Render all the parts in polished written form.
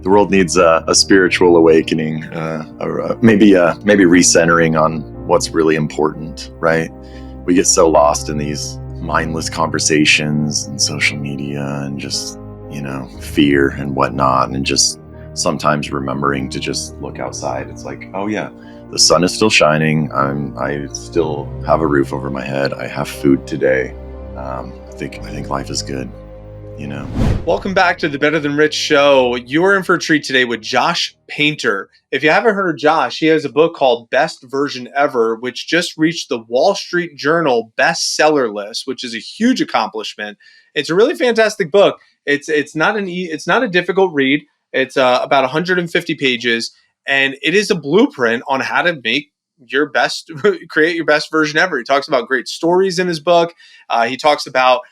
the world needs a spiritual awakening, or maybe recentering on what's really important, right? We get so lost in these mindless conversations and social media and just, fear and whatnot, and just sometimes remembering to just look outside. It's like, oh yeah, the sun is still shining. I still have a roof over my head. I have food today. I think life is good. Welcome back to the Better Than Rich show. You're in for a treat today with Josh Painter. If you haven't heard of Josh, he has a book called Best Version Ever, which just reached the Wall Street Journal bestseller list, which is a huge accomplishment. It's a really fantastic book. It's not a difficult read. It's about 150 pages, and it is a blueprint on how to make create your best version ever. He talks about great stories in his book. He talks about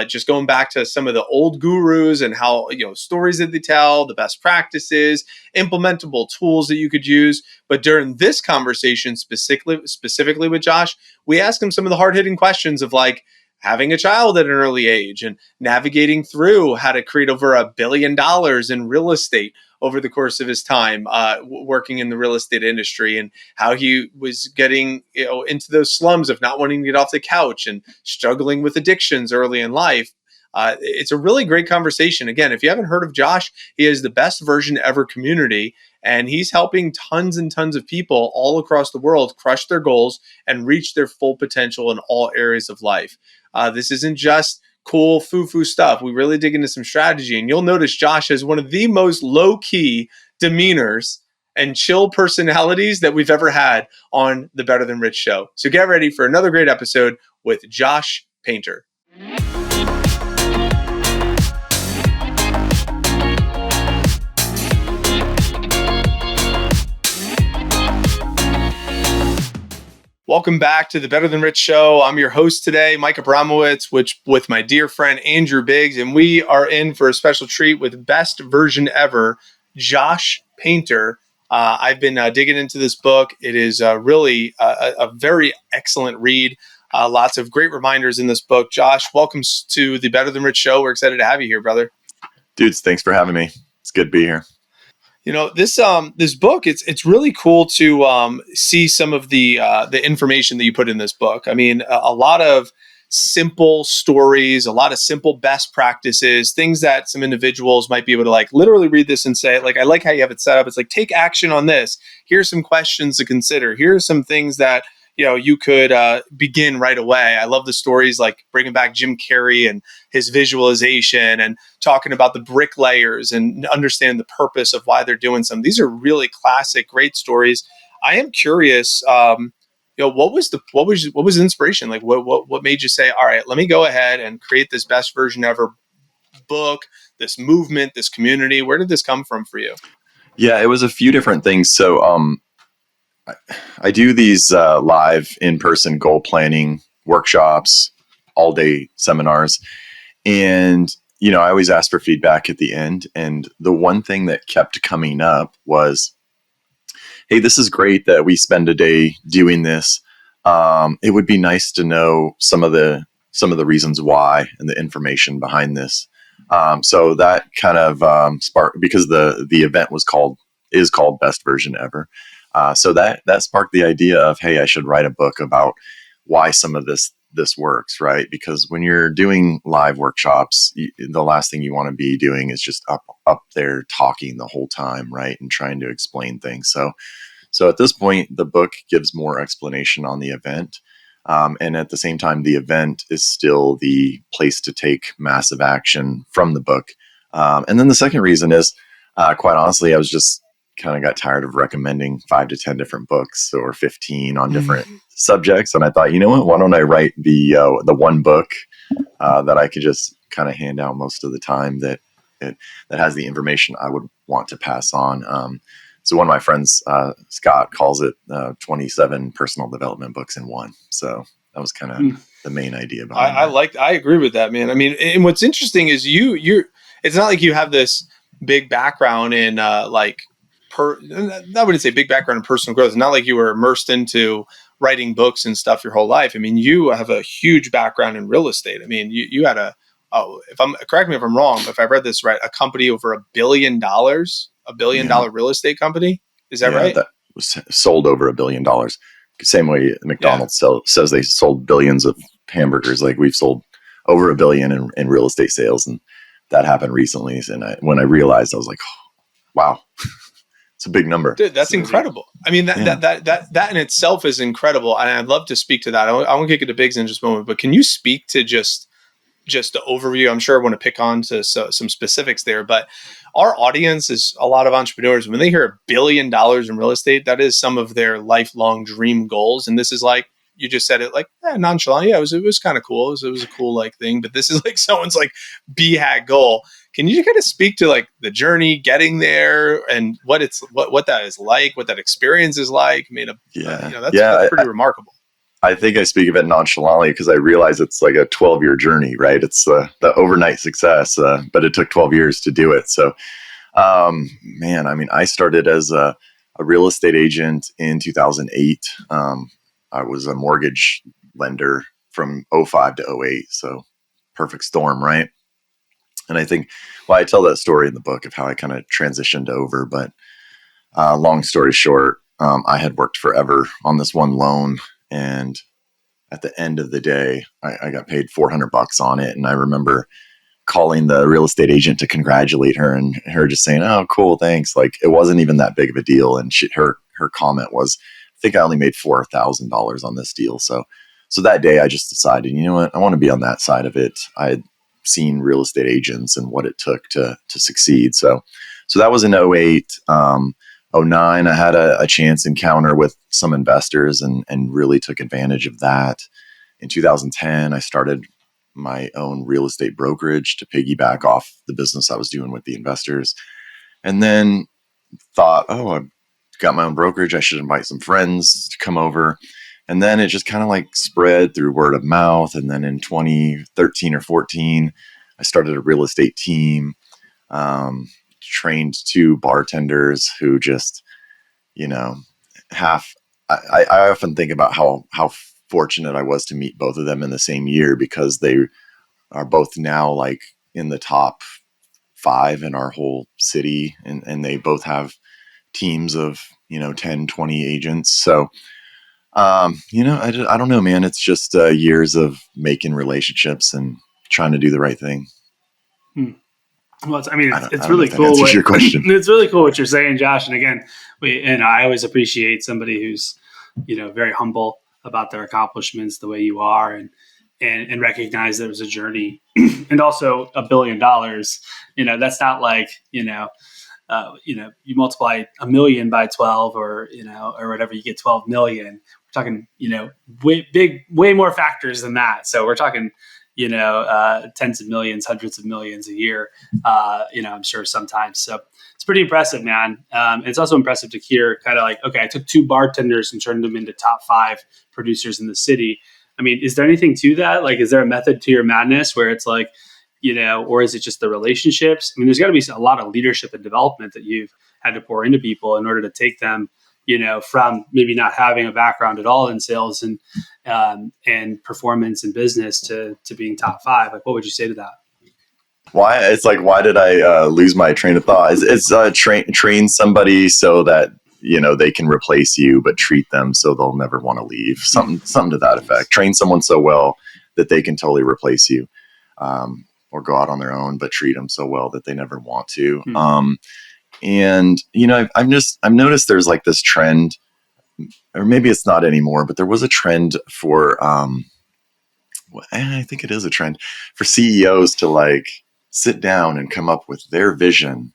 just going back to some of the old gurus and how, stories that they tell, the best practices, implementable tools that you could use. But during this conversation, specifically with Josh, we ask him some of the hard-hitting questions of like having a child at an early age and navigating through how to create over $1 billion in real estate over the course of his time working in the real estate industry, and how he was getting into those slums of not wanting to get off the couch and struggling with addictions early in life. It's a really great conversation. Again, if you haven't heard of Josh, he has the Best Version Ever community, and he's helping tons and tons of people all across the world crush their goals and reach their full potential in all areas of life. This isn't just cool foo-foo stuff. We really dig into some strategy, and you'll notice Josh has one of the most low-key demeanors and chill personalities that we've ever had on the Better Than Rich show. So get ready for another great episode with Josh Painter. Welcome back to the Better Than Rich show. I'm your host today, Mike Abramowitz, with my dear friend Andrew Biggs, and we are in for a special treat with Best Version Ever, Josh Painter. I've been digging into this book. It is really a very excellent read. Lots of great reminders in this book. Josh, welcome to the Better Than Rich show. We're excited to have you here, brother. Dudes, thanks for having me. It's good to be here. This book, it's really cool to see some of the information that you put in this book. I mean, a lot of simple stories, a lot of simple best practices, things that some individuals might be able to like literally read this and say, like, I like how you have it set up. It's like, take action on this. Here's some questions to consider. Here are some things that you could begin right away. I love the stories like bringing back Jim Carrey and his visualization and talking about the bricklayers and understanding the purpose of why they're doing some. These are really classic, great stories. I am curious, what was the inspiration? Like what made you say, all right, let me go ahead and create this Best Version Ever book, this movement, this community? Where did this come from for you? Yeah, it was a few different things. So, I do these live in-person goal planning workshops, all-day seminars. And, I always ask for feedback at the end. And the one thing that kept coming up was, hey, this is great that we spend a day doing this. It would be nice to know some of the reasons why and the information behind this. So that kind of sparked, because the event is called Best Version Ever. So that sparked the idea of, hey, I should write a book about why some of this works, right? Because when you're doing live workshops, the last thing you want to be doing is just up there talking the whole time, right? And trying to explain things. So at this point, the book gives more explanation on the event. And at the same time, the event is still the place to take massive action from the book. And then the second reason is, quite honestly, I was just kind of got tired of recommending 5 to 10 different books or 15 on different subjects. And I thought, why don't I write the one book that I could just kind of hand out most of the time that has the information I would want to pass on. So one of my friends, Scott, calls it 27 personal development books in one. So that was kind of the main idea behind it. I agree with that, man. I mean, and what's interesting is you're it's not like you have this big background in I wouldn't say big background in personal growth. It's not like you were immersed into writing books and stuff your whole life. I mean, you have a huge background in real estate. I mean, you had correct me if I'm wrong, but if I read this right, a company over $1 billion a billion Yeah. dollar real estate company. Is that Yeah, right? that was sold over $1 billion. Same way Yeah. McDonald's says they sold billions of hamburgers. Like we've sold over $1 billion in real estate sales, and that happened recently. And when I realized, I was like, oh, wow, it's a big number. Dude, that's incredible. I mean, that in itself is incredible. And I'd love to speak to that. I want to kick it to Biggs in just a moment, but can you speak to just the overview? I'm sure I want to pick on to some specifics there, but our audience is a lot of entrepreneurs. When they hear $1 billion in real estate, that is some of their lifelong dream goals. And this is like, you just said it like nonchalant. Yeah, it was kind of cool. It was a cool like thing, but this is like someone's like BHAG goal. Can you kind of speak to like the journey getting there and what that is like, what that experience is like? I mean, that's pretty remarkable. I think I speak of it nonchalantly because I realize it's like a 12-year journey, right? It's the overnight success, but it took 12 years to do it. So, man, I mean, I started as a real estate agent in 2008. I was a mortgage lender from '05 to '08. So perfect storm, right? And I think, well, I tell that story in the book of how I kind of transitioned over, but long story short, I had worked forever on this one loan, and at the end of the day, I got paid $400 on it. And I remember calling the real estate agent to congratulate her, and her just saying, "Oh, cool, thanks." Like it wasn't even that big of a deal. And her comment was, "I think I only made $4,000 on this deal." So that day I just decided, you know what, I want to be on that side of it. I had seen real estate agents and what it took to succeed. So that was in '08. '09, I had a chance encounter with some investors and really took advantage of that. In 2010, I started my own real estate brokerage to piggyback off the business I was doing with the investors. And then thought, oh, I've got my own brokerage. I should invite some friends to come over. And then it just kind of like spread through word of mouth. And then in 2013 or 14, I started a real estate team. Trained 2 bartenders who just, I often think about how fortunate I was to meet both of them in the same year, because they are both now like in the top 5 in our whole city. And they both have teams of, 10, 20 agents. So, I don't know, man, it's just years of making relationships and trying to do the right thing. Well, it's really cool. Your question. It's really cool what you're saying, Josh. And again, I always appreciate somebody who's, very humble about their accomplishments the way you are, and recognize there was a journey. And also $1 billion, that's not like, you multiply 1 million by 12 or whatever, you get 12 million. We're talking, way more factors than that. So we're talking, tens of millions, hundreds of millions a year, I'm sure sometimes. So it's pretty impressive, man. It's also impressive to hear kind of like, okay, I took 2 bartenders and turned them into top 5 producers in the city. I mean, is there anything to that? Like, is there a method to your madness where it's like, or is it just the relationships? I mean, there's got to be a lot of leadership and development that you've had to pour into people in order to take them, from maybe not having a background at all in sales and performance and business to being top 5. Like, what would you say to that? Why did I lose my train of thought? It's train somebody so that, they can replace you, but treat them so they'll never want to leave. Something to that effect. Train someone so well that they can totally replace you, or go out on their own, but treat them so well that they never want to. And, I've noticed there's like this trend, or maybe it's not anymore, but there was a trend for, I think it is a trend for CEOs to like sit down and come up with their vision,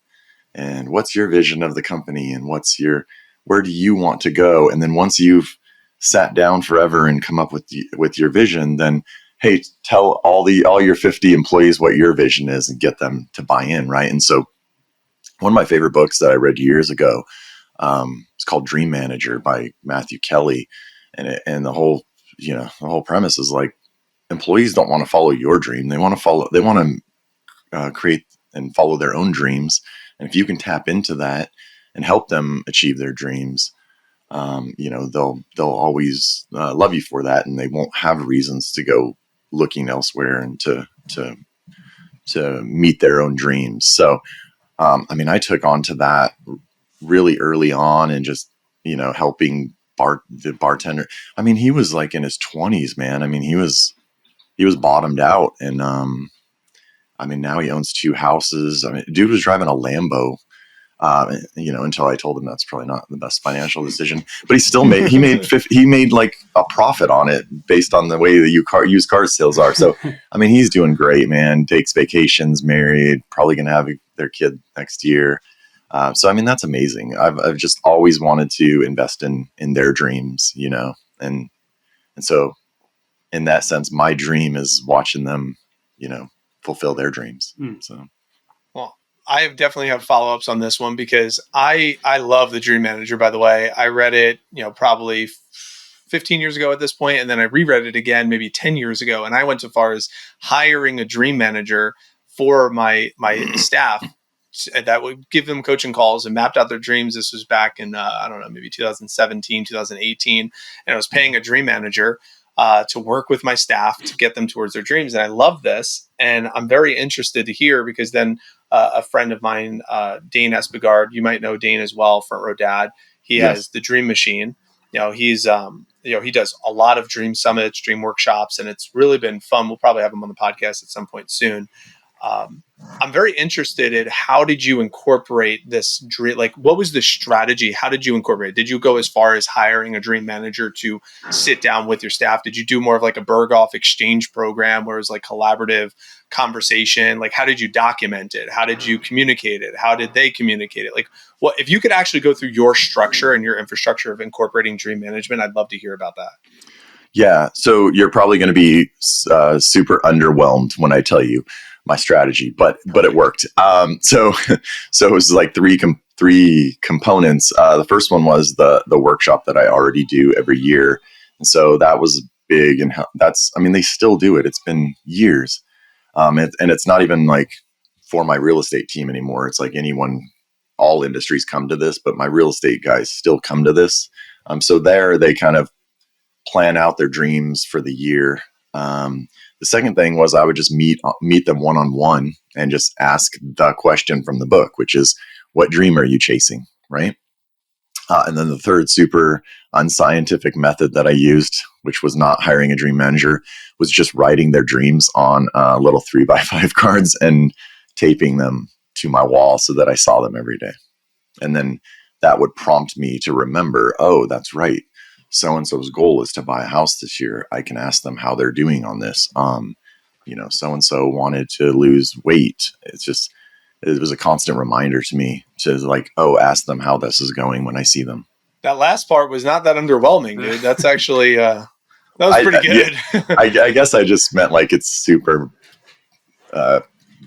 and what's your vision of the company, and where do you want to go? And then once you've sat down forever and come up with your vision, then, hey, tell all your 50 employees what your vision is and get them to buy in. Right. And so one of my favorite books that I read years ago, it's called Dream Manager by Matthew Kelly. And the whole premise is like, employees don't want to follow your dream. They want to create and follow their own dreams. And if you can tap into that and help them achieve their dreams, they'll always love you for that. And they won't have reasons to go looking elsewhere and to meet their own dreams. So, I mean, I took on to that really early on and just, helping the bartender. I mean, he was like in his 20s, man. I mean, he was bottomed out. And, I mean, now he owns 2 houses. I mean, dude was driving a Lambo, until I told him that's probably not the best financial decision, but he made like a profit on it based on the way the used car sales are. So, I mean, he's doing great, man. Takes vacations, married, probably going to have their kid next year. So, I mean, that's amazing. I've just always wanted to invest in their dreams, and so in that sense, my dream is watching them, fulfill their dreams. So. Well, I definitely have follow-ups on this one because I love The Dream Manager, by the way. I read it, probably 15 years ago at this point, and then I reread it again maybe 10 years ago. And I went so far as hiring a dream manager for my staff that would give them coaching calls and mapped out their dreams. This was back in, I don't know, maybe 2017, 2018. And I was paying a dream manager to work with my staff to get them towards their dreams. And I love this. And I'm very interested to hear because then a friend of mine, Dane Espigard, you might know Dane as well, Front Row Dad. He has the Dream Machine. He's, he does a lot of dream summits, dream workshops, and it's really been fun. We'll probably have him on the podcast at some point soon. I'm very interested in how did you incorporate this dream? Like, what was the strategy? How did you incorporate it? Did you go as far as hiring a dream manager to sit down with your staff? Did you do more of like a Berghoff exchange program where it was like collaborative conversation? Like, how did you document it? How did you communicate it? How did they communicate it? Like, what if you could actually go through your structure and your infrastructure of incorporating dream management? I'd love to hear about that. Yeah. So you're probably going to be super underwhelmed when I tell you my strategy, but it worked. So it was like three components. The first one was the workshop that I already do every year. And so that was big. And they still do it. It's been years. And it's not even like for my real estate team anymore. It's like all industries come to this, but my real estate guys still come to this. So there they kind of plan out their dreams for the year. The second thing was I would just meet them one-on-one and just ask the question from the book, which is, what dream are you chasing? Right. And then the third super unscientific method that I used, which was not hiring a dream manager, was just writing their dreams on little 3x5 cards and taping them to my wall so that I saw them every day. And then that would prompt me to remember, oh, that's right. So-and-so's goal is to buy a house this year. I can ask them how they're doing on this. So-and-so wanted to lose weight. It was a constant reminder to me to like, ask them how this is going when I see them. That last part was not that underwhelming, dude. That's actually, that was pretty good. I guess I just meant like it's super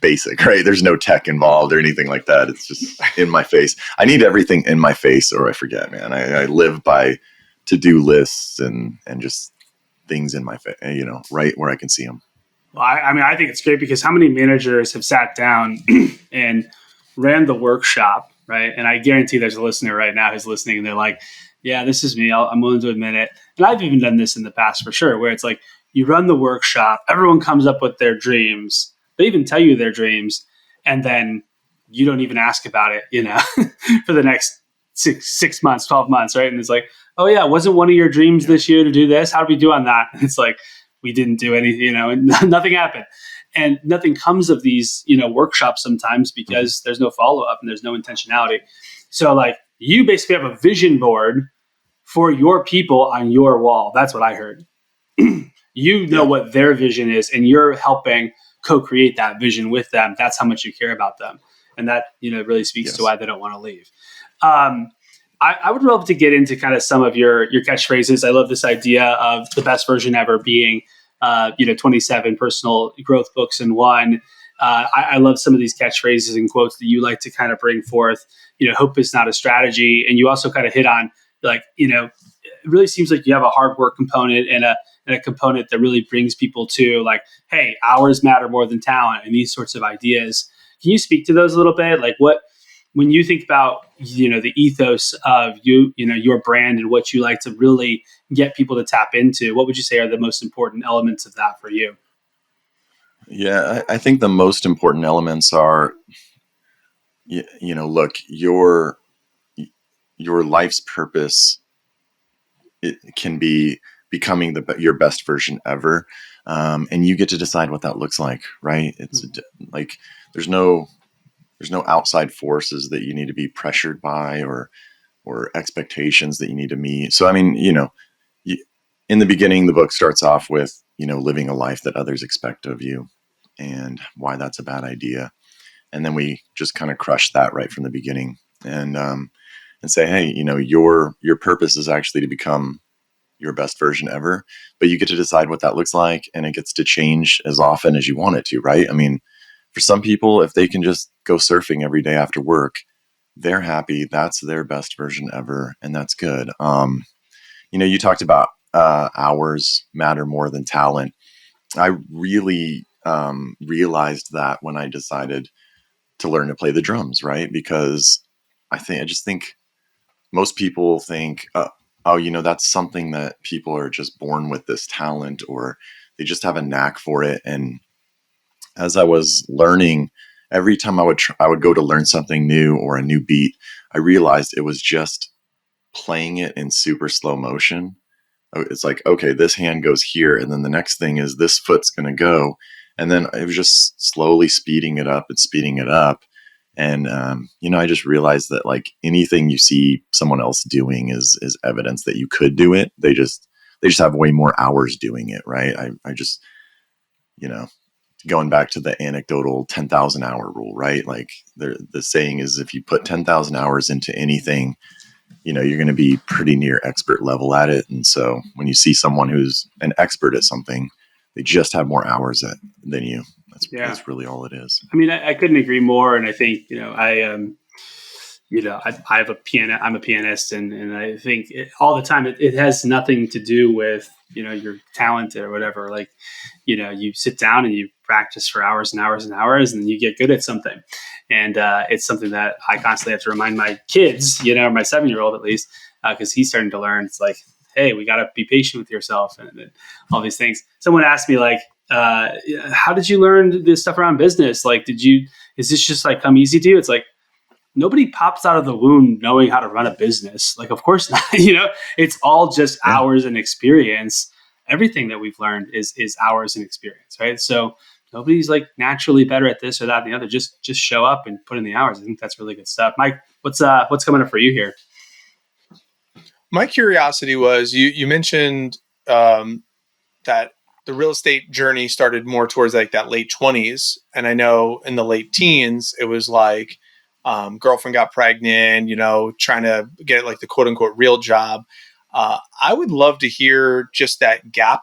basic, right? There's no tech involved or anything like that. It's just in my face. I need everything in my face or I forget, man. I live by to-do lists and just things in my face, right where I can see them. Well, I think it's great because how many managers have sat down and ran the workshop, right? And I guarantee there's a listener right now who's listening and they're like, yeah, this is me. I'm willing to admit it. And I've even done this in the past for sure, where it's like you run the workshop, everyone comes up with their dreams. They even tell you their dreams. And then you don't even ask about it, for the next 6 months, 12 months, right? And it's like, oh yeah, wasn't one of your dreams this year to do this? How did we do on that? And it's like, we didn't do anything, nothing happened. And nothing comes of these, workshops sometimes because there's no follow-up and there's no intentionality. So like you basically have a vision board for your people on your wall. That's what I heard. What their vision is and you're helping co-create that vision with them. That's how much you care about them. And that, really speaks to why they don't want to leave. I would love to get into kind of some of your catchphrases. I love this idea of the best version ever being, 27 personal growth books in one. I love some of these catchphrases and quotes that you like to kind of bring forth. Hope is not a strategy. And you also kind of hit on like, it really seems like you have a hard work component and a component that really brings people to like, hey, hours matter more than talent and these sorts of ideas. Can you speak to those a little bit? Like when you think about, the ethos of your brand and what you like to really get people to tap into, what would you say are the most important elements of that for you? Yeah, I think the most important elements are look, your life's purpose, it can be becoming your best version ever. And you get to decide what that looks like, right? It's like, there's no outside forces that you need to be pressured by, or expectations that you need to meet. So, I mean, in the beginning, the book starts off with, living a life that others expect of you and why that's a bad idea. And then we just kind of crush that right from the beginning, and say, hey, your purpose is actually to become your best version ever, but you get to decide what that looks like, and it gets to change as often as you want it to, right? I mean, for some people, if they can just go surfing every day after work, they're happy. That's their best version ever, and that's good. You talked about hours matter more than talent. I really realized that when I decided to learn to play the drums, right? Because I just think most people think, oh, that's something that people are just born with, this talent, or they just have a knack for it. And as I was learning, every time I would go to learn something new or a new beat, I realized it was just playing it in super slow motion. It's like, okay, this hand goes here, and then the next thing is this foot's going to go. And then it was just slowly speeding it up and speeding it up. And, I just realized that, like, anything you see someone else doing is evidence that you could do it. They just have way more hours doing it. Right. I just, going back to the anecdotal 10,000 hour rule, right? Like, the saying is, if you put 10,000 hours into anything, you're going to be pretty near expert level at it. And so when you see someone who's an expert at something, they just have more hours than you. That's really all it is. I mean, I couldn't agree more. And I think, I have a piano. I'm a pianist, and I think all the time it has nothing to do with your talent or whatever. Like, you sit down and you practice for hours and hours and hours, and you get good at something. And it's something that I constantly have to remind my kids, or my 7-year-old at least, because he's starting to learn. It's like, hey, we got to be patient with yourself, and all these things. Someone asked me, like, how did you learn this stuff around business? Like, is this just like come easy to you? It's like, nobody pops out of the womb knowing how to run a business. Like, of course not. It's all just hours and experience. Everything that we've learned is hours and experience, right? So nobody's like naturally better at this or that and the other. Just show up and put in the hours. I think that's really good stuff. Mike, what's coming up for you here? My curiosity was, you mentioned that the real estate journey started more towards like that late 20s. And I know in the late teens, it was like, girlfriend got pregnant, trying to get like the quote unquote real job. I would love to hear just that gap,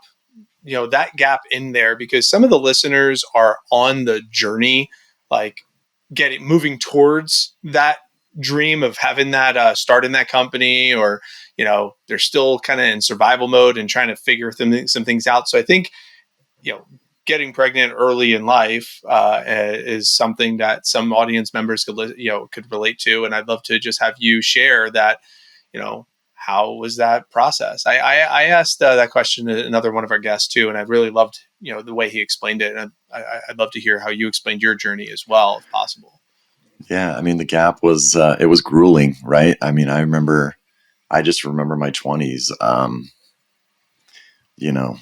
in there, because some of the listeners are on the journey, like moving towards that dream of having that start in that company, or, they're still kind of in survival mode and trying to figure some things out. So I think, getting pregnant early in life is something that some audience members could relate to. And I'd love to just have you share that, how was that process? I asked that question to another one of our guests too, and I really loved, the way he explained it. And I'd love to hear how you explained your journey as well, if possible. Yeah. I mean, the gap was, it was grueling, right? I mean, I just remember my 20s,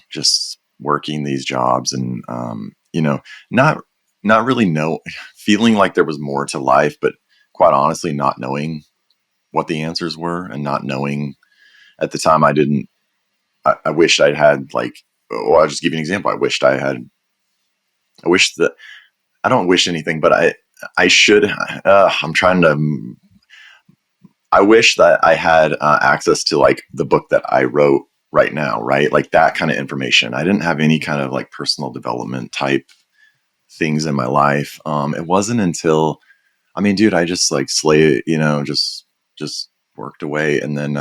just working these jobs and, not really feeling like there was more to life, but quite honestly, not knowing what the answers were, and not knowing at the time. I wished I'd had, like, well, I'll just give you an example. I wish that I don't wish anything, but I should, I wish that I had access to, like, the book that I wrote right now, right? Like, that kind of information. I didn't have any kind of like personal development type things in my life. It wasn't until, I mean, dude, I just like just worked away. And then,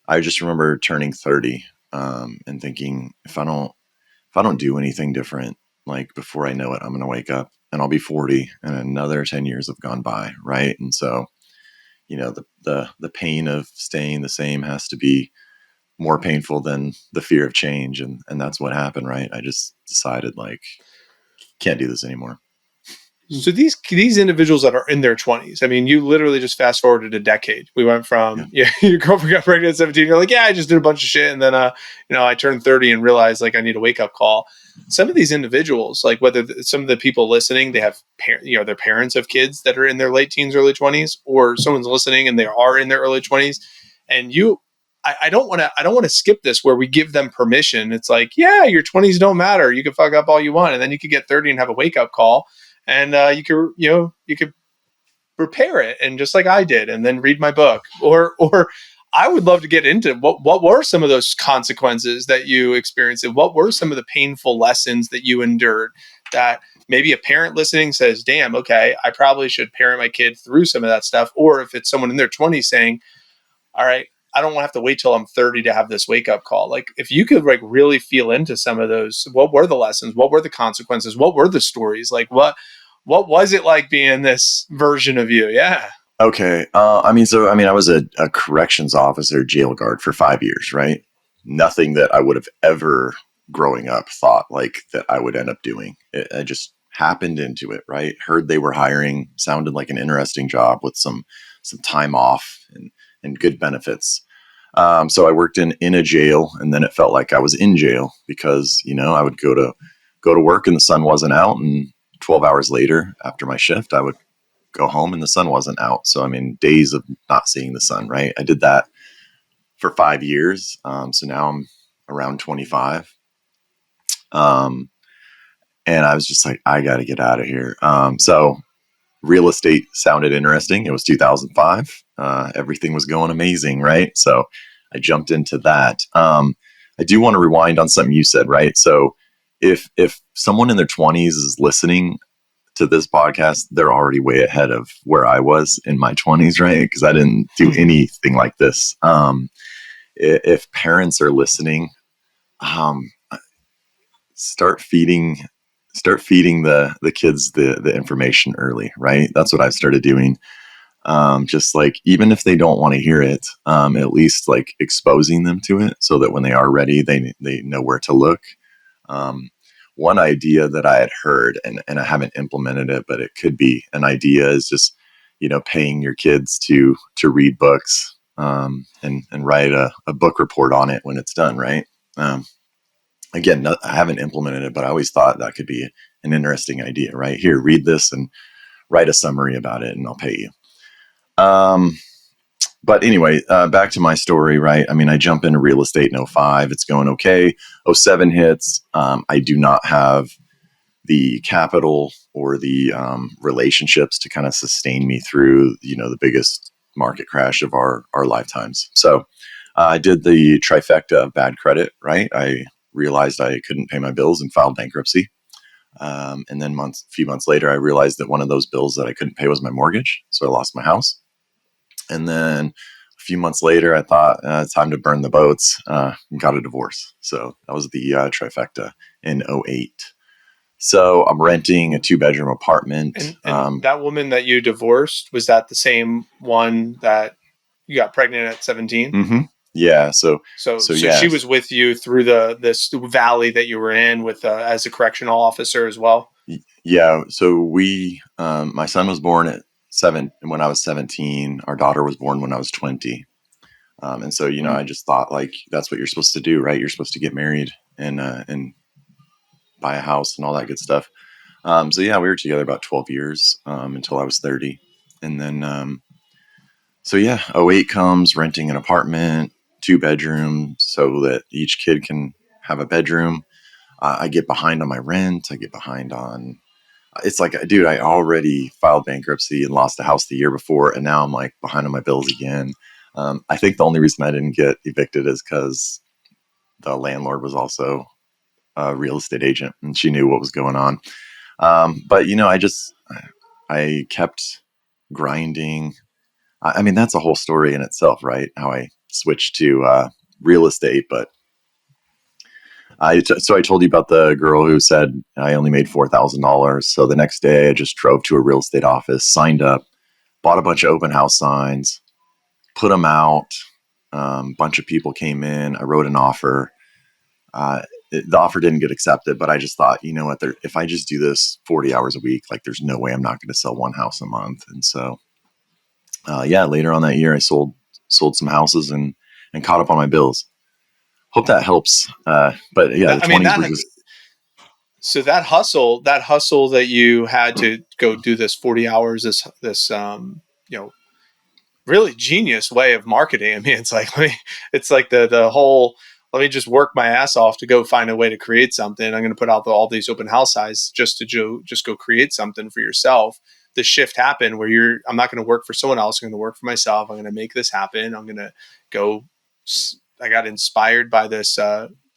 I just remember turning 30, and thinking, if I don't do anything different, like, before I know it, I'm going to wake up and I'll be 40 and another 10 years have gone by. Right. And so, the pain of staying the same has to be more painful than the fear of change. And that's what happened. Right. I just decided, like, can't do this anymore. So these individuals that are in their 20s, I mean, you literally just fast forwarded a decade. We went from your girlfriend got pregnant at 17. You're like, yeah, I just did a bunch of shit, and then I turned 30 and realized like I need a wake up call. Some of these individuals, like some of the people listening, they have their parents have kids that are in their late teens, early 20s, or someone's listening and they are in their early 20s, and I don't want to skip this where we give them permission. It's like, yeah, your 20s don't matter. You can fuck up all you want, and then you could get 30 and have a wake up call. And you could repair it, and just like I did, and then read my book. Or I would love to get into what were some of those consequences that you experienced, and what were some of the painful lessons that you endured that maybe a parent listening says, damn, okay, I probably should parent my kid through some of that stuff. Or if it's someone in their 20s saying, all right, I don't want to have to wait till I'm 30 to have this wake up call. Like, if you could like really feel into some of those, what were the lessons? What were the consequences? What were the stories? Like, what was it like being this version of you? Yeah. Okay. I was a corrections officer, jail guard for 5 years, right? Nothing that I would have ever growing up thought like that I would end up doing. I just happened into it, right? Heard they were hiring, sounded like an interesting job with some time off and good benefits. So I worked in a jail, and then it felt like I was in jail because, I would go to work and the sun wasn't out, and 12 hours later after my shift, I would go home and the sun wasn't out. So, days of not seeing the sun, right? I did that for 5 years. So now I'm around 25. And I was just like, I got to get out of here. So real estate sounded interesting. It was 2005. Everything was going amazing, right? So I jumped into that. I do want to rewind on something you said, right? So if someone in their 20s is listening to this podcast, they're already way ahead of where I was in my 20s, right? Because I didn't do anything like this. If parents are listening, start feeding the kids the information early, right? That's what I've started doing. Just like, even if they don't want to hear it, at least like exposing them to it so that when they are ready, they know where to look. One idea that I had heard, and I haven't implemented it, but it could be an idea, is just, paying your kids to read books, and write a book report on it when it's done. Right. Again, I haven't implemented it, but I always thought that could be an interesting idea, right? Here, read this and write a summary about it and I'll pay you. But anyway, back to my story, right? I jump into real estate in 2005. It's going okay. 2007 hits. I do not have the capital or the relationships to kind of sustain me through, the biggest market crash of our lifetimes. So I did the trifecta of bad credit, right? I realized I couldn't pay my bills and filed bankruptcy. And then a few months later, I realized that one of those bills that I couldn't pay was my mortgage. So I lost my house. And then a few months later, I thought it's time to burn the boats, and got a divorce. So that was the trifecta in 2008. So I'm renting a 2-bedroom apartment. And that woman that you divorced, was that the same one that you got pregnant at 17? Mm-hmm. Yeah. So yes. She was with you through this valley that you were in with as a correctional officer as well. Yeah. So my son was born at 7 when I was 17. Our daughter was born when I was 20. And so, I just thought like, that's what you're supposed to do, right? You're supposed to get married and buy a house and all that good stuff. So yeah, we were together about 12 years, until I was 30. And then, so yeah, 2008 comes, renting an apartment, 2 bedrooms so that each kid can have a bedroom. I get behind on my rent. I get behind on, it's like, dude, I already filed bankruptcy and lost a house the year before. And now I'm like behind on my bills again. I think the only reason I didn't get evicted is because the landlord was also a real estate agent and she knew what was going on. But I kept grinding. That's a whole story in itself, right? How I switched to real estate. But so I told you about the girl who said I only made $4,000. So the next day I just drove to a real estate office, signed up, bought a bunch of open house signs, put them out. Bunch of people came in. I wrote an offer. the offer didn't get accepted, but I just thought, you know what, if I just do this 40 hours a week, like there's no way I'm not going to sell one house a month. And so, later on that year, I sold some houses and caught up on my bills. Hope that helps. But yeah, the 20s were just. So that hustle that you had to go do this 40 hours, this really genius way of marketing. I mean, it's like the whole, let me just work my ass off to go find a way to create something. I'm going to put out all these open house sites just to just go create something for yourself. The shift happened where I'm not going to work for someone else. I'm going to work for myself. I'm going to make this happen. I'm going to go. I got inspired by this.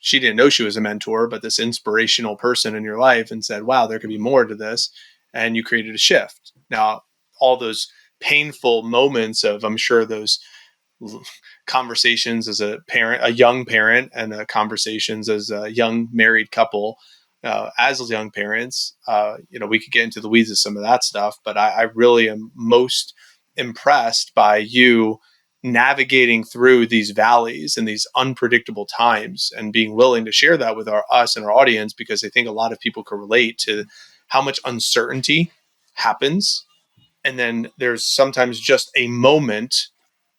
She didn't know she was a mentor, but this inspirational person in your life, and said, wow, there could be more to this. And you created a shift. Now, all those painful moments of, I'm sure, those conversations as a young parent, and conversations as a young married couple, as young parents, we could get into the weeds of some of that stuff, but I really am most impressed by you navigating through these valleys and these unpredictable times, and being willing to share that with us and our audience, because I think a lot of people can relate to how much uncertainty happens. And then there's sometimes just a moment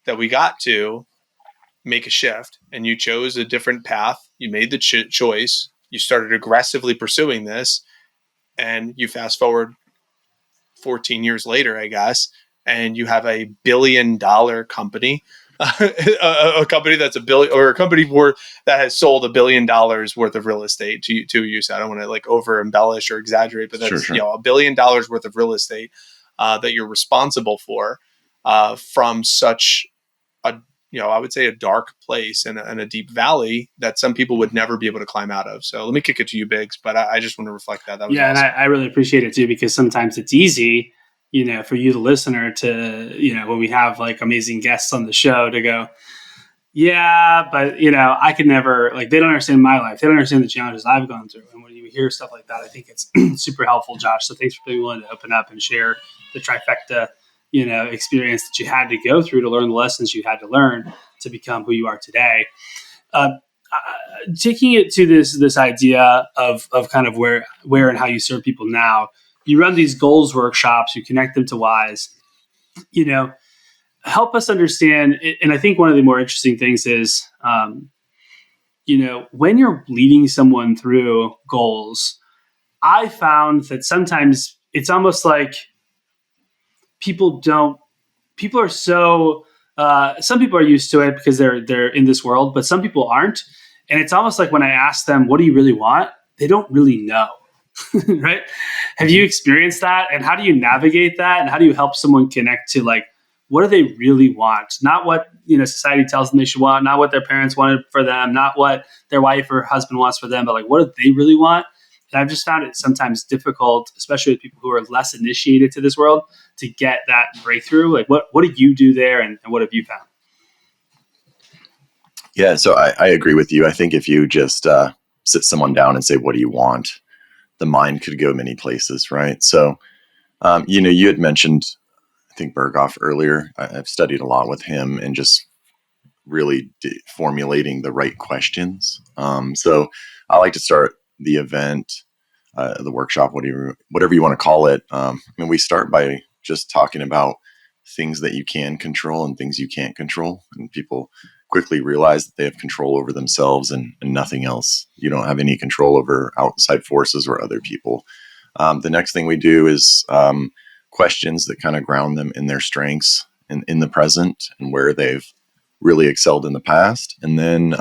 that we got to make a shift, and you chose a different path. You made the choice. You started aggressively pursuing this, and you fast forward 14 years later, I guess, and you have a $1 billion company, a company that's a billion, or a company that has sold $1 billion worth of real estate to you. So I don't want to like over embellish or exaggerate, but that's, Sure. $1 billion worth of real estate that you're responsible for, from such a, I would say a dark place and a deep valley that some people would never be able to climb out of. So let me kick it to you, Biggs, but I just want to reflect that. That was awesome. And I really appreciate it too, because sometimes it's easy, for you, the listener, to, when we have like amazing guests on the show, to go, yeah, but I could never, like, they don't understand my life. They don't understand the challenges I've gone through. And when you hear stuff like that, I think it's super helpful, Josh. So thanks for being willing to open up and share the trifecta, experience that you had to go through to learn the lessons you had to learn to become who you are today. Taking it to this idea of kind of where and how you serve people now. You run these goals workshops, you connect them to whys, help us understand. And I think one of the more interesting things is, when you're leading someone through goals, I found that sometimes it's almost like people are so, some people are used to it because they're in this world, but some people aren't. And it's almost like when I ask them, what do you really want? They don't really know. Right? Have you experienced that? And how do you navigate that? And how do you help someone connect to, like, what do they really want? Not what, society tells them they should want, not what their parents wanted for them, not what their wife or husband wants for them, but like, what do they really want? And I've just found it sometimes difficult, especially with people who are less initiated to this world, to get that breakthrough. Like, what do you do there, and what have you found? Yeah, so I agree with you. I think if you just sit someone down and say, what do you want? The mind could go many places, right? So, you had mentioned, I think, Berghoff earlier. I've studied a lot with him and just really formulating the right questions. So I like to start the event, the workshop, whatever you want to call it. We start by just talking about things that you can control and things you can't control. And people quickly realize that they have control over themselves and nothing else. You don't have any control over outside forces or other people. The next thing we do is questions that kind of ground them in their strengths and in the present and where they've really excelled in the past. And then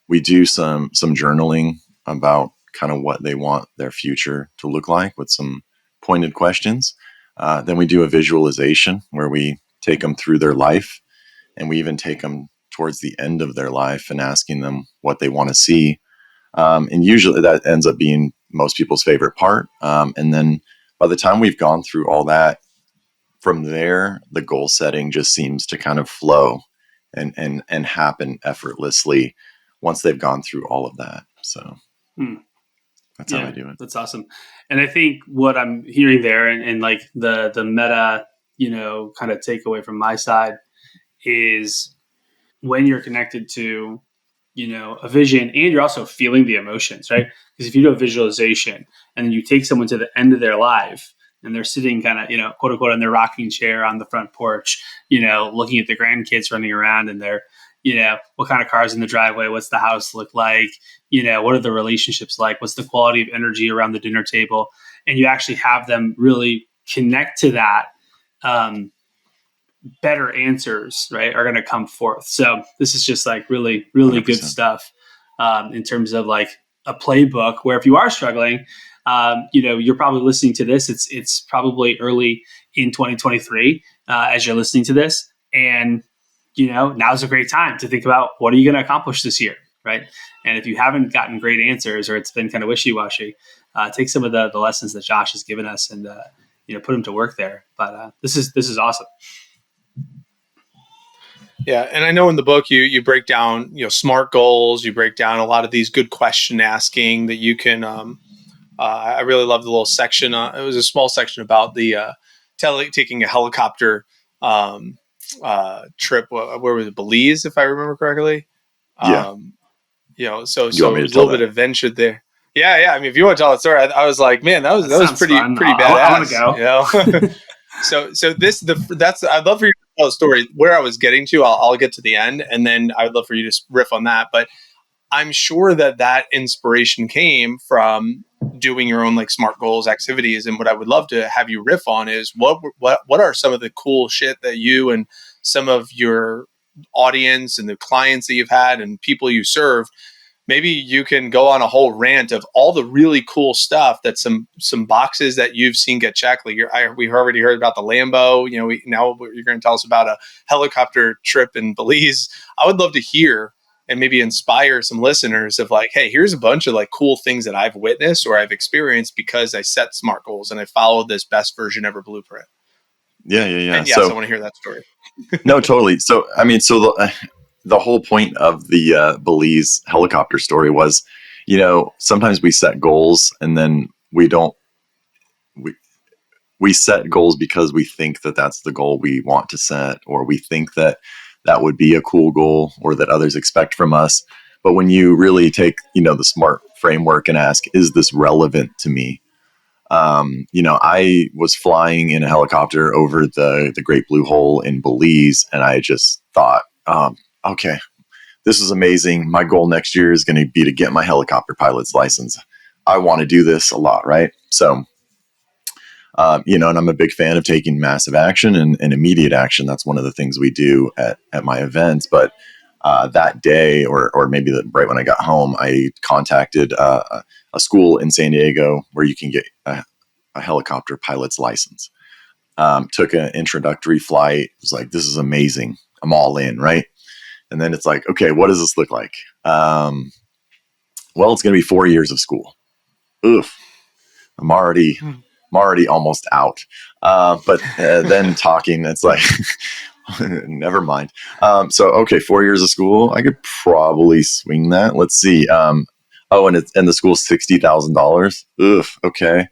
we do some journaling about kind of what they want their future to look like with some pointed questions. Then we do a visualization where we take them through their life, and we even take them towards the end of their life and asking them what they want to see. And usually that ends up being most people's favorite part. And then by the time we've gone through all that, from there, the goal setting just seems to kind of flow and happen effortlessly once they've gone through all of that. So that's how I do it. That's awesome. And I think what I'm hearing there, and like the meta, kind of takeaway from my side, is when you're connected to a vision, and you're also feeling the emotions, right? Because if you do a visualization and then you take someone to the end of their life and they're sitting kind of, quote unquote, in their rocking chair on the front porch, looking at the grandkids running around and they're, what kind of cars in the driveway, what's the house look like, what are the relationships like, what's the quality of energy around the dinner table, and you actually have them really connect to that. Better answers, right, are going to come forth. So this is just like really, really 100%. good stuff in terms of like a playbook where if you are struggling, you're probably listening to this. It's probably early in 2023 as you're listening to this. And, now's a great time to think about what are you going to accomplish this year, right? And if you haven't gotten great answers or it's been kind of wishy-washy, take some of the lessons that Josh has given us and, put them to work there. But this is awesome. Yeah, and I know in the book you break down SMART goals. You break down a lot of these good question asking that you can. I really love the little section. It was a small section about the taking a helicopter trip. Where was it? Belize, if I remember correctly. Yeah. So You want me it to was a tell little bit that? of adventure there. Yeah. I mean, if you want to tell the story, I was like, man, that was pretty fun. pretty I want to badass. go. So I'd love for you to tell a story where I was getting to. I'll get to the end, and then I would love for you to riff on that. But I'm sure that inspiration came from doing your own like SMART goals activities. And what I would love to have you riff on is what are some of the cool shit that you and some of your audience and the clients that you've had and people you serve. Maybe you can go on a whole rant of all the really cool stuff that some boxes that you've seen get checked. Like we've already heard about the Lambo. Now you're going to tell us about a helicopter trip in Belize. I would love to hear and maybe inspire some listeners of like, hey, here's a bunch of like cool things that I've witnessed or I've experienced because I set SMART goals and I followed this best version ever blueprint. Yeah. And yes, I want to hear that story. No, totally. So, I mean, the whole point of the Belize helicopter story was, sometimes we set goals and then we don't, we set goals because we think that that's the goal we want to set, or we think that that would be a cool goal or that others expect from us. But when you really take, the SMART framework and ask, is this relevant to me? I was flying in a helicopter over the Great Blue Hole in Belize, and I just thought, okay, this is amazing. My goal next year is going to be to get my helicopter pilot's license. I want to do this a lot, right? So, and I'm a big fan of taking massive action and immediate action. That's one of the things we do at my events. But that day, or maybe right when I got home, I contacted a school in San Diego where you can get a helicopter pilot's license. Took an introductory flight. Was like, this is amazing. I'm all in, right? And then it's like, okay, what does this look like? Well, it's going to be 4 years of school. Oof. I'm already almost out. But then talking, it's like, never mind. So, okay, 4 years of school. I could probably swing that. Let's see. And the school's $60,000. Oof. Okay.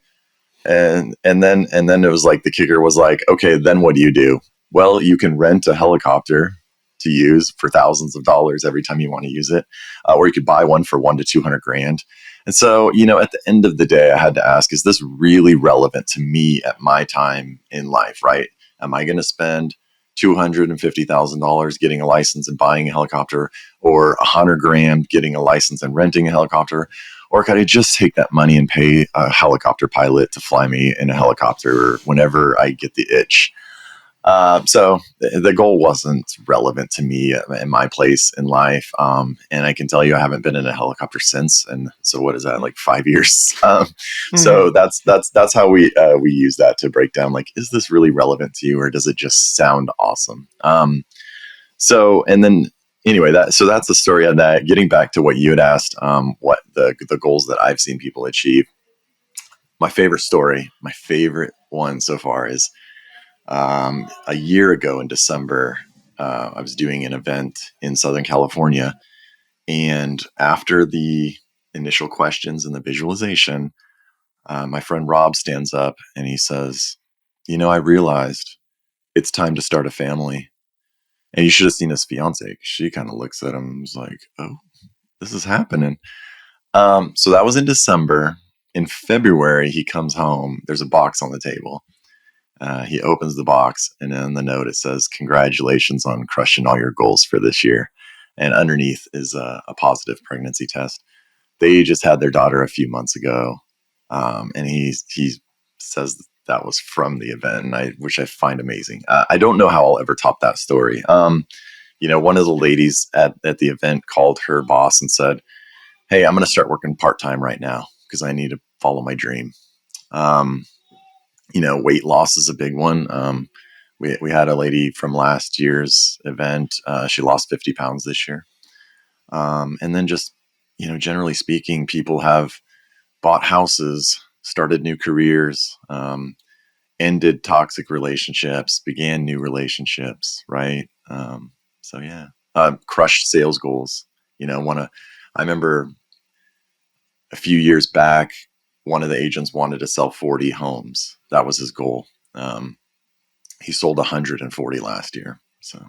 And then it was like, the kicker was like, okay, then what do you do? Well, you can rent a helicopter to use for thousands of dollars every time you want to use it. Or you could buy one for $100,000 to $200,000. And so, at the end of the day, I had to ask, is this really relevant to me at my time in life, right? Am I going to spend $250,000 getting a license and buying a helicopter, or $100,000 getting a license and renting a helicopter? Or could I just take that money and pay a helicopter pilot to fly me in a helicopter whenever I get the itch? So the goal wasn't relevant to me in my place in life. And I can tell you, I haven't been in a helicopter since. And so what is that, like 5 years? So that's how we use that to break down, like, is this really relevant to you, or does it just sound awesome? And then anyway, that's the story on that. Getting back to what you had asked, what the goals that I've seen people achieve. My favorite one so far is, a year ago in December, I was doing an event in Southern California, and after the initial questions and the visualization, my friend Rob stands up and he says, I realized it's time to start a family. And you should have seen his fiance. She kind of looks at him and was like, oh, this is happening. So that was in December. In February, he comes home. There's a box on the table. He opens the box, and on the note it says, "Congratulations on crushing all your goals for this year." And underneath is a positive pregnancy test. They just had their daughter a few months ago, and he says that was from the event, and which I find amazing. I don't know how I'll ever top that story. One of the ladies at the event called her boss and said, "Hey, I'm going to start working part-time right now because I need to follow my dream." Weight loss is a big one. We had a lady from last year's event. She lost 50 pounds this year. And then just, generally speaking, people have bought houses, started new careers, ended toxic relationships, began new relationships, right? So yeah, crushed sales goals. I remember a few years back, one of the agents wanted to sell 40 homes. That was his goal. He sold 140 last year. So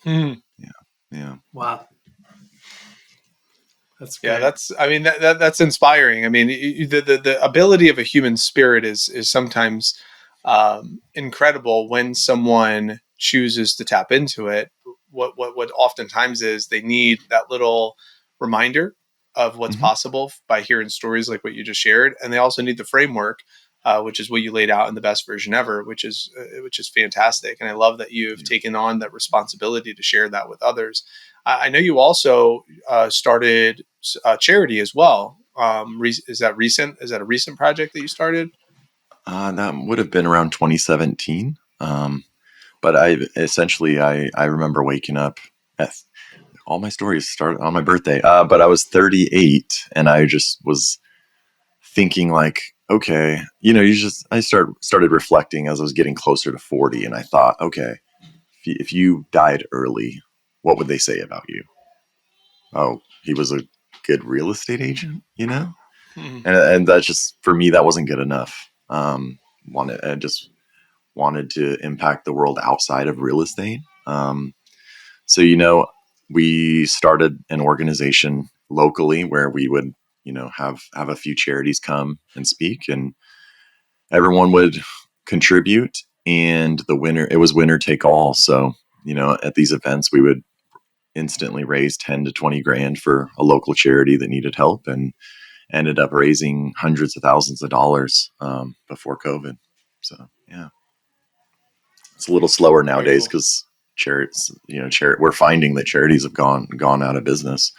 yeah. Wow. That's great. Yeah, that's inspiring. I mean, the ability of a human spirit is sometimes incredible when someone chooses to tap into it. What oftentimes is they need that little reminder of what's possible by hearing stories like what you just shared, and they also need the framework, which is what you laid out in the best version ever, which is fantastic. And I love that you've taken on that responsibility to share that with others. I know you also started a charity as well. Is that recent? Is that a recent project that you started? That would have been around 2017. But I remember waking up all my stories started on my birthday. But I was 38 and I just was thinking like, okay, I started reflecting as I was getting closer to 40. And I thought, okay, if you died early, what would they say about you? Oh, he was a good real estate agent, and that just, for me, that wasn't good enough. I just wanted to impact the world outside of real estate. So, we started an organization locally where we would, have a few charities come and speak, and everyone would contribute, and it was winner take all. So, at these events, we would instantly raise 10 to 20 grand for a local charity that needed help, and ended up raising hundreds of thousands of dollars before COVID. So, yeah. It's a little slower nowadays because charities, we're finding that charities have gone out of business,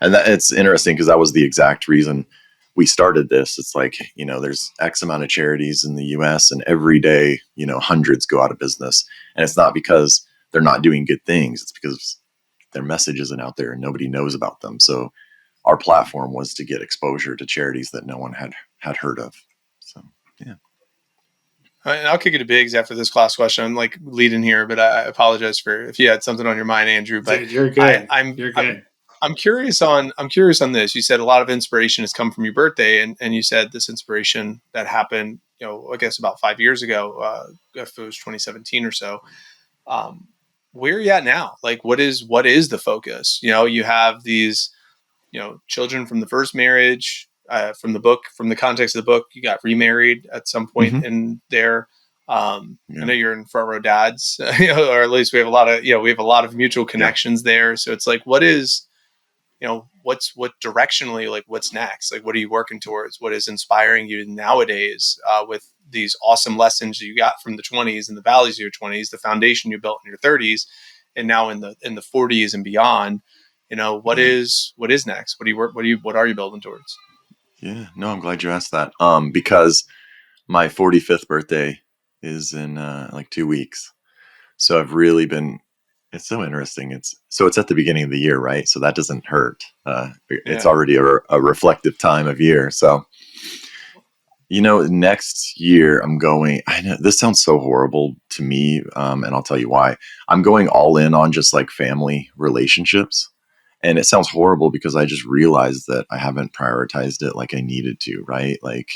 and it's interesting because that was the exact reason we started this. It's like, there's X amount of charities in the U.S. and every day, hundreds go out of business, and it's not because they're not doing good things. It's because their message isn't out there and nobody knows about them. So our platform was to get exposure to charities that no one had heard of. So yeah. And I'll kick it to Biggs after this class question. I'm like leading here, but I apologize if you had something on your mind, Andrew. But dude, you're good. You're good. I'm curious on this. You said a lot of inspiration has come from your birthday, and you said this inspiration that happened, I guess about 5 years ago, if it was 2017 or so. Where are you at now? Like, what is the focus? You have these, children from the first marriage. From the context of the book, you got remarried at some point in there. I know you're in Front Row Dads, or at least we have a lot of mutual connections there. So it's like, what directionally, like what's next? Like, what are you working towards? What is inspiring you nowadays with these awesome lessons you got from the 20s and the valleys of your 20s, the foundation you built in your 30s, and now in the 40s and beyond? What is next? What are you building towards? Yeah, no, I'm glad you asked that. Because my 45th birthday is in like 2 weeks. So I've really been, it's so interesting. It's at the beginning of the year, right? So that doesn't hurt. It's already a reflective time of year. So, next year I know this sounds so horrible to me. And I'll tell you why. I'm going all in on just like family relationships. And it sounds horrible because I just realized that I haven't prioritized it like I needed to, right? Like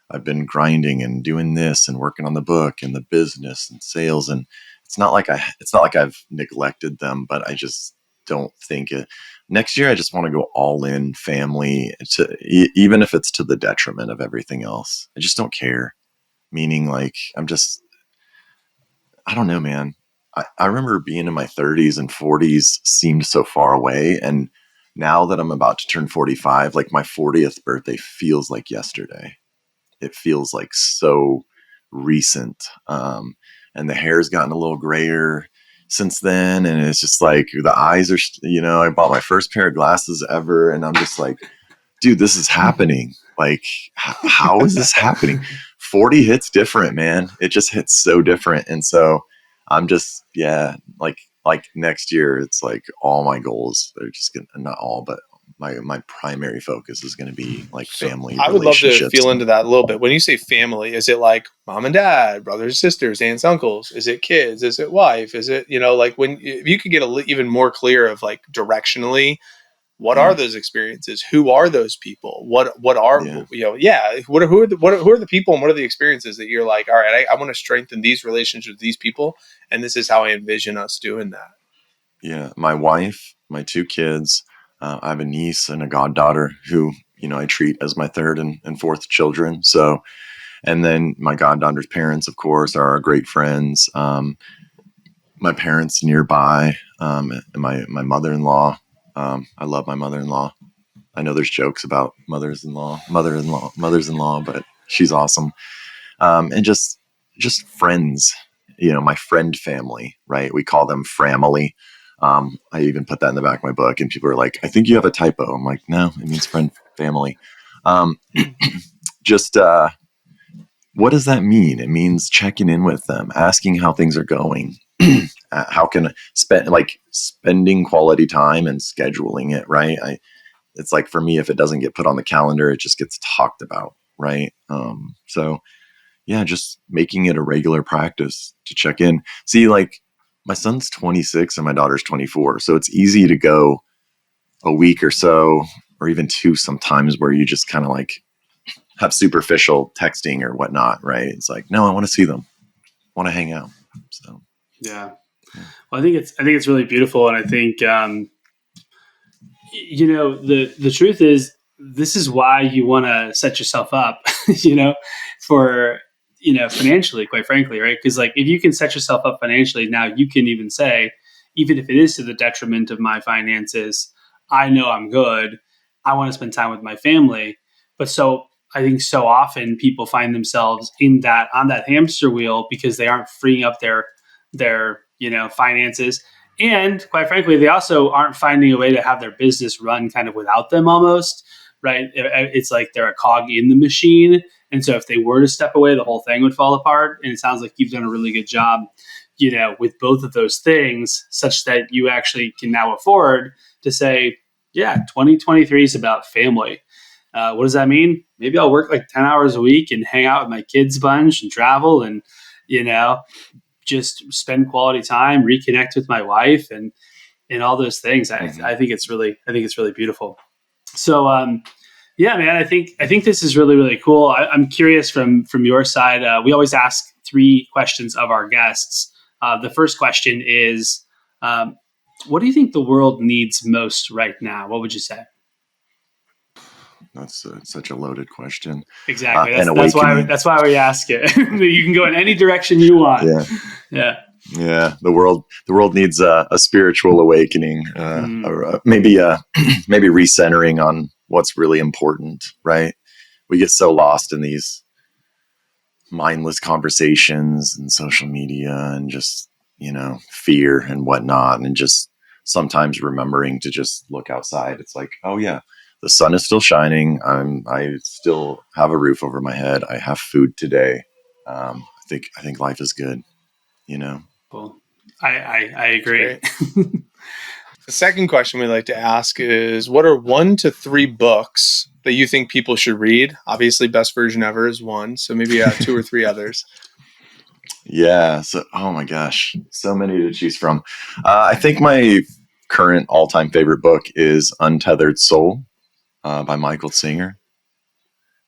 I've been grinding and doing this and working on the book and the business and sales, and it's not like I've neglected them, but I just don't think next year I just want to go all in family, even if it's to the detriment of everything else. I just don't care. Meaning, like, I don't know, man. I remember being in my 30s and 40s seemed so far away. And now that I'm about to turn 45, like my 40th birthday feels like yesterday. It feels like so recent. And the hair's gotten a little grayer since then. And it's just like the eyes are, I bought my first pair of glasses ever. And I'm just like, dude, this is happening. Like, how is this happening? 40 hits different, man. It just hits so different. And so I'm just, like next year, it's like all my goals, they're just going to, not all, but my primary focus is going to be like family I would love to relationships. feel into that a little bit. When you say family, is it like mom and dad, brothers, sisters, aunts, uncles? Is it kids? Is it wife? Is it, like if you could get even more clear of like directionally, what are those experiences? Who are those people? What are, who are the people and what are the experiences that you're like, all right, I want to strengthen these relationships with these people. And this is how I envision us doing that. Yeah. My wife, my 2 kids, I have a niece and a goddaughter who, I treat as my 3rd and 4th children. So, and then my goddaughter's parents, of course, are our great friends. My parents nearby, and my mother-in-law. I love my mother-in-law. I know there's jokes about mothers-in-law, but she's awesome. And just friends, my friend family, right? We call them framily. I even put that in the back of my book, and people are like, I think you have a typo. I'm like, no, it means friend family. Just, what does that mean? It means checking in with them, asking how things are going. How can spending quality time and scheduling it, right? It's like, for me, if it doesn't get put on the calendar, it just gets talked about, right? So yeah, just making it a regular practice to check in. See, like, my son's 26 and my daughter's 24. So it's easy to go a week or so, or even 2 sometimes, where you just kind of like have superficial texting or whatnot, right? It's like, no, I want to see them. I want to hang out. So yeah. Well, I think it's really beautiful. And I think, the truth is, this is why you want to set yourself up, for, financially, quite frankly, right? Because like, if you can set yourself up financially, now you can even say, even if it is to the detriment of my finances, I know I'm good. I want to spend time with my family. But so I think so often people find themselves on that hamster wheel because they aren't freeing up their finances. And quite frankly, they also aren't finding a way to have their business run kind of without them almost, right? It's like they're a cog in the machine. And so if they were to step away, the whole thing would fall apart. And it sounds like you've done a really good job, with both of those things, such that you actually can now afford to say, yeah, 2023 is about family. What does that mean? Maybe I'll work like 10 hours a week and hang out with my kids a bunch and travel and, just spend quality time, reconnect with my wife and all those things. I think it's really beautiful. So, yeah, man, I think this is really, really cool. I'm curious from your side. We always ask 3 questions of our guests. The first question is, what do you think the world needs most right now? What would you say? that's such a loaded question. Exactly. That's why we ask it. You can go in any direction you want. Yeah. Yeah. The world needs a spiritual awakening, or maybe recentering on what's really important, right? We get so lost in these mindless conversations and social media and just, fear and whatnot. And just sometimes remembering to just look outside. It's like, oh yeah, the sun is still shining. I still have a roof over my head. I have food today. I think life is good, Cool. I agree. The second question we like to ask is, what are 1 to 3 books that you think people should read? Obviously, Best Version Ever is one. So maybe 2 or 3 others. Yeah. So, oh my gosh, so many to choose from. I think my current all-time favorite book is Untethered Soul by Michael Singer.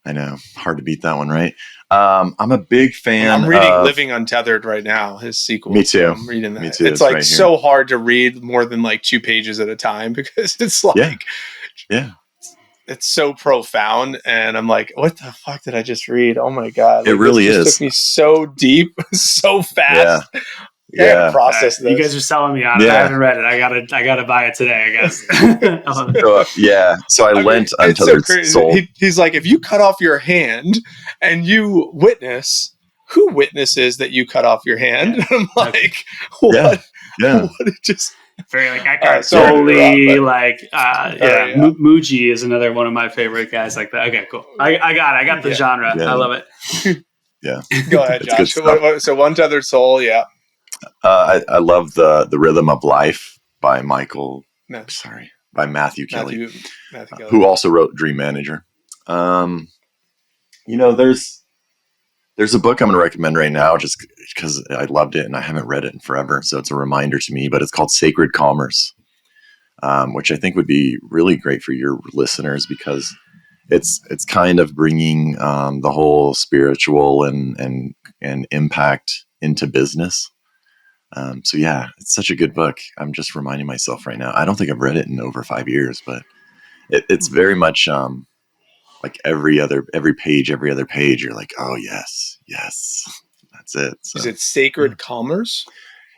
I know. Hard to beat that one, right? I'm a big fan I'm reading of Living Untethered right now, his sequel. Me too. So I'm reading that. Me too. It's like so hard to read more than like 2 pages at a time because it's like, yeah. It's so profound. And I'm like, what the fuck did I just read? Oh my God. It really this just is. took me so deep, so fast. Yeah. I gotta process this. You guys are selling me on it. I haven't read it. I gotta buy it today, I guess. So I lent Untethered Soul. He's like, if you cut off your hand and you witness, who witnesses that you cut off your hand? Yeah. I'm like, what? Yeah. What it just very like Eckhart Tolle, Muji is another one of my favorite guys like that. Okay, cool. I got the genre. I love it. Yeah. Go ahead, Josh. So Untethered Soul, yeah. I love the Rhythm of Life by Matthew Kelly, who also wrote Dream Manager. There's a book I'm going to recommend right now just because I loved it and I haven't read it in forever. So it's a reminder to me, but it's called Sacred Commerce, which I think would be really great for your listeners because it's kind of bringing the whole spiritual and impact into business. So yeah, it's such a good book. I'm just reminding myself right now. I don't think I've read it in over 5 years, but it's very much like every other page, you're like, oh yes, that's it. So, is it Sacred Commerce?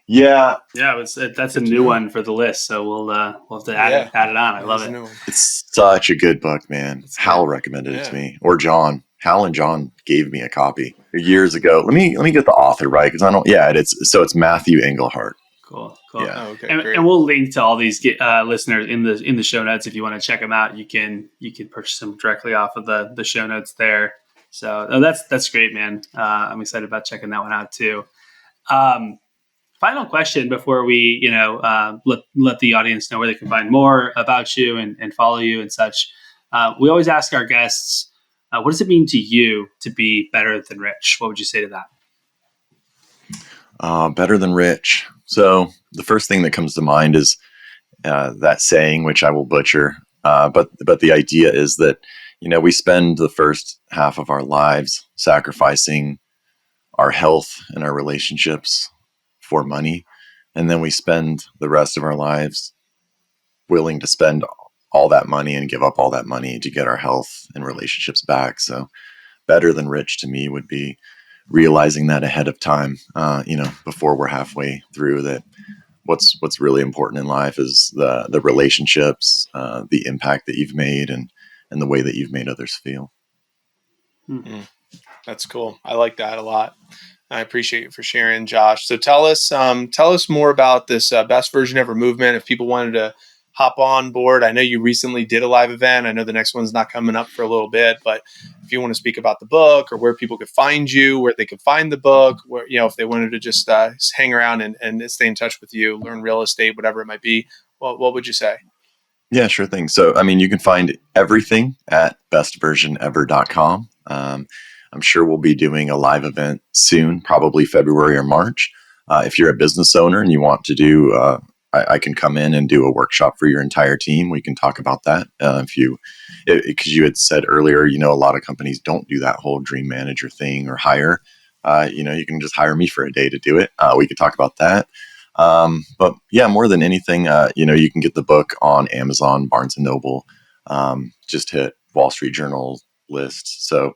Yeah. That's a new one for the list. So we'll have to add it on. I love it. It's such a good book, man. Hal recommended it to me, or John. Hal and John gave me a copy years ago. Let me get the author right because I don't. Yeah, it's Matthew Engelhart. Cool. Yeah. Oh, okay, and we'll link to all these listeners in the show notes if you want to check them out. You can purchase them directly off of the show notes there. So that's great, man. I'm excited about checking that one out too. Final question before we let the audience know where they can find more about you and follow you and such. We always ask our guests, what does it mean to you to be better than rich? What would you say to that? Better than rich. So the first thing that comes to mind is that saying, which I will butcher. But the idea is that, we spend the first half of our lives sacrificing our health and our relationships for money. And then we spend the rest of our lives willing to spend all that money and give up all that money to get our health and relationships back. So better than rich to me would be realizing that ahead of time, before we're halfway through, that what's really important in life is the relationships, the impact that you've made and the way that you've made others feel. Mm-hmm. That's cool. I like that a lot. I appreciate you for sharing, Josh. So tell us more about this Best Version Ever movement. If people wanted to hop on board, I know you recently did a live event. I know the next one's not coming up for a little bit, but if you want to speak about the book or where people could find you, where they could find the book, where, if they wanted to just hang around and stay in touch with you, learn real estate, whatever it might be, what would you say? Yeah, sure thing. So, you can find everything at bestversionever.com. I'm sure we'll be doing a live event soon, probably February or March. If you're a business owner and you want to do, I can come in and do a workshop for your entire team. We can talk about that. Because you had said earlier, a lot of companies don't do that whole dream manager thing or hire. You can just hire me for a day to do it. We could talk about that. But yeah, more than anything, you can get the book on Amazon, Barnes and Noble. Just hit Wall Street Journal list. So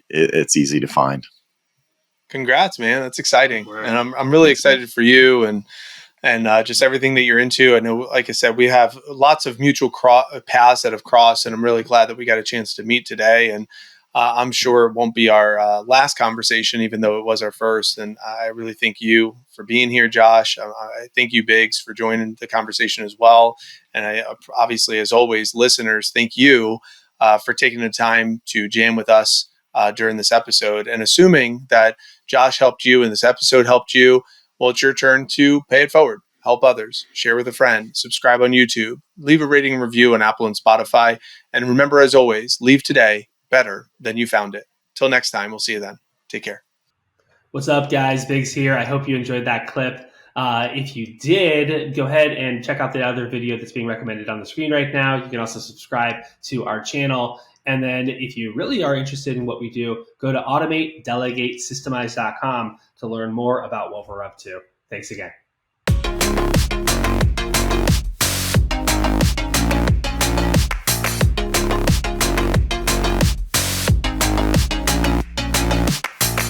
it's easy to find. Congrats, man. That's exciting. And I'm really excited for you and just everything that you're into. I know, like I said, we have lots of mutual paths that have crossed, and I'm really glad that we got a chance to meet today. And I'm sure it won't be our last conversation, even though it was our first. And I really thank you for being here, Josh. I thank you, Biggs, for joining the conversation as well. And I obviously, as always, listeners, thank you for taking the time to jam with us during this episode. And assuming that Josh helped you and this episode helped you, well, it's your turn to pay it forward. Help others. Share with a friend. Subscribe on YouTube. Leave a rating and review on Apple and Spotify. And remember, as always, leave today better than you found it. Till next time, we'll see you then. Take care. What's up, guys? Biggs here. I hope you enjoyed that clip. If you did, go ahead and check out the other video that's being recommended on the screen right now. You can also subscribe to our channel. And then if you really are interested in what we do, go to automatedelegatesystemize.com to learn more about what we're up to. Thanks again.